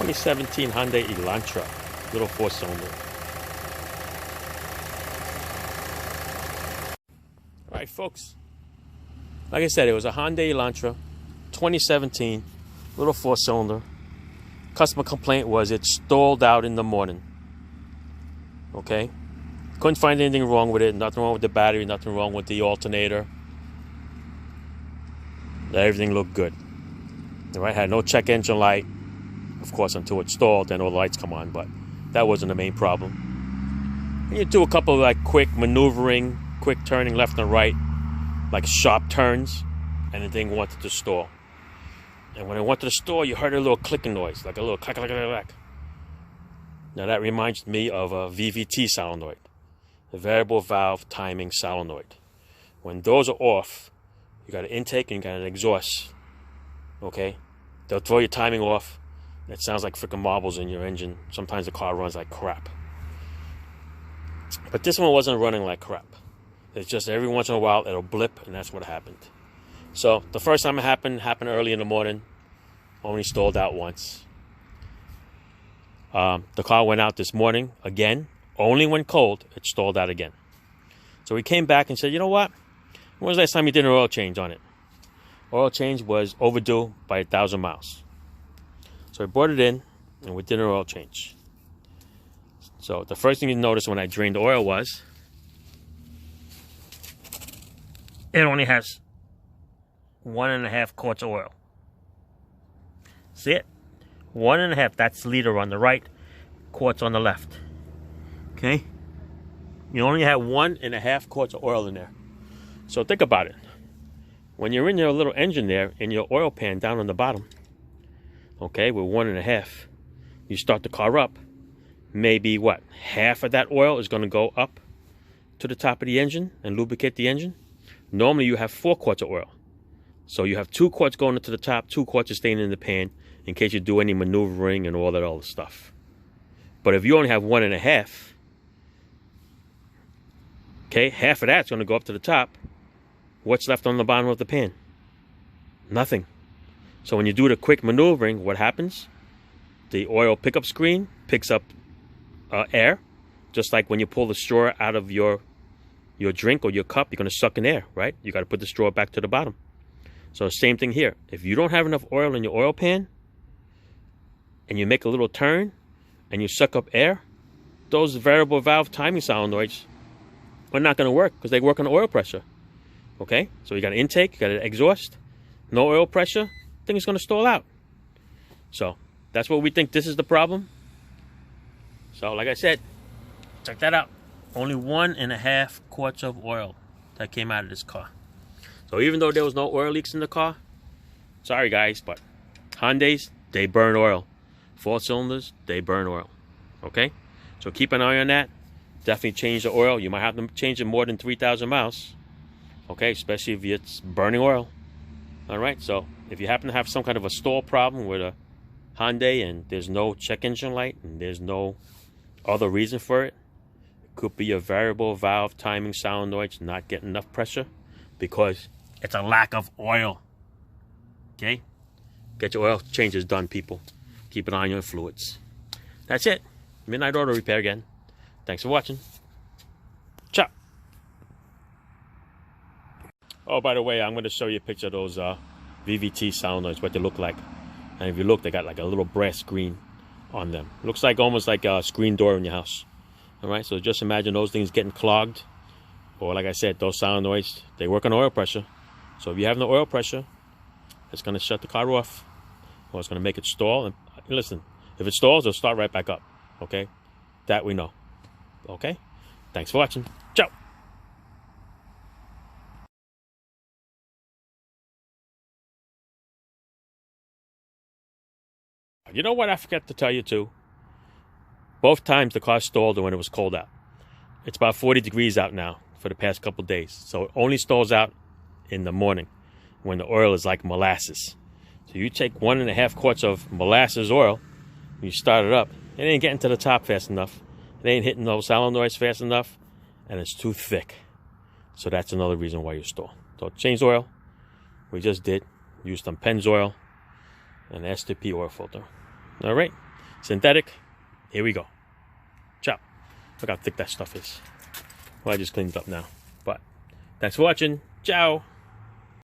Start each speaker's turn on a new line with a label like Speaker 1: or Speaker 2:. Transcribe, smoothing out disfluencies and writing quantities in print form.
Speaker 1: 2017 Hyundai Elantra, little 4-cylinder. All right, folks. Like I said, it was a Hyundai Elantra, 2017, little 4-cylinder. Customer complaint was it stalled out in the morning. Okay? Couldn't find anything wrong with it. Nothing wrong with the battery. Nothing wrong with the alternator. Everything looked good. All right? Had no check engine light. Of course, until it stalled, then all the lights come on. But that wasn't the main problem. And you do a couple of like quick maneuvering, quick turning left and right, like sharp turns, and the thing wanted to stall. And when it went to the stall, you heard a little clicking noise, like a little clack, clack, clack, clack. Now that reminds me of a VVT solenoid, the Variable Valve Timing Solenoid. When those are off, you got an intake and you got an exhaust. Okay? They'll throw your timing off. It sounds like freaking marbles in your engine. Sometimes the car runs like crap. But this one wasn't running like crap. It's just every once in a while it'll blip, and that's what happened. So the first time it happened early in the morning. Only stalled out once. The car went out this morning again. Only when cold, it stalled out again. So we came back and said, you know what? When was the last time you did an oil change on it? Oil change was overdue by 1,000 miles. So we brought it in and we did an oil change. So the first thing you notice when I drained the oil was it only has 1.5 quarts of oil. See it? 1.5, that's liter on the right, quarts on the left. Okay? You only have 1.5 quarts of oil in there. So think about it. When you're in your little engine there, in your oil pan down on the bottom, okay, with 1.5, you start the car up. Maybe what? Half of that oil is going to go up to the top of the engine and lubricate the engine. Normally you have 4 quarts of oil. So you have 2 quarts going into the top, 2 quarts are staying in the pan in case you do any maneuvering and all that other stuff. But if you only have 1.5, okay, half of that's going to go up to the top. What's left on the bottom of the pan? Nothing. So when you do the quick maneuvering, what happens? The oil pickup screen picks up air, just like when you pull the straw out of your drink or your cup, you're going to suck in air, right? You got to put the straw back to the bottom. So same thing here. If you don't have enough oil in your oil pan and you make a little turn and you suck up air, those variable valve timing solenoids are not going to work because they work on oil pressure. Okay? So you got an intake, you got an exhaust, no oil pressure, thing is going to stall out. So that's what we think this is the problem. So like I said, check that out. Only 1.5 quarts of oil that came out of this car. So even though there was no oil leaks in the car, sorry guys, but Hyundais, they burn oil. 4 cylinders, they burn oil. Okay? So keep an eye on that. Definitely change the oil. You might have to change it more than 3,000 miles. Okay? Especially if it's burning oil. Alright? So if you happen to have some kind of a stall problem with a Hyundai and there's no check engine light and there's no other reason for it, it could be a variable valve timing solenoids not getting enough pressure because it's a lack of oil. Okay? Get your oil changes done, people. Keep an eye on your fluids. That's it. Midnight Auto Repair again. Thanks for watching. Ciao. Oh, by the way, I'm going to show you a picture of those VVT solenoids, what they look like. And if you look, they got like a little brass screen on them. Looks like almost like a screen door in your house. All right, so just imagine those things getting clogged. Or like I said, those solenoids, they work on oil pressure. So if you have no oil pressure, it's going to shut the car off. Or it's going to make it stall. And listen, if it stalls, it'll start right back up. Okay? That we know. Okay? Thanks for watching. Ciao. You know what I forgot to tell you too? Both times the car stalled when it was cold out. It's about 40 degrees out now for the past couple days. So it only stalls out in the morning when the oil is like molasses. So you take 1.5 quarts of molasses oil, you start it up, it ain't getting to the top fast enough. It ain't hitting those solenoids fast enough, and it's too thick. So that's another reason why you stall. So change oil. We just did. Used some Pennzoil and STP oil filter. All right, synthetic, here we go. Ciao. Look how thick that stuff is. Well, I just cleaned it up now. But thanks for watching. Ciao.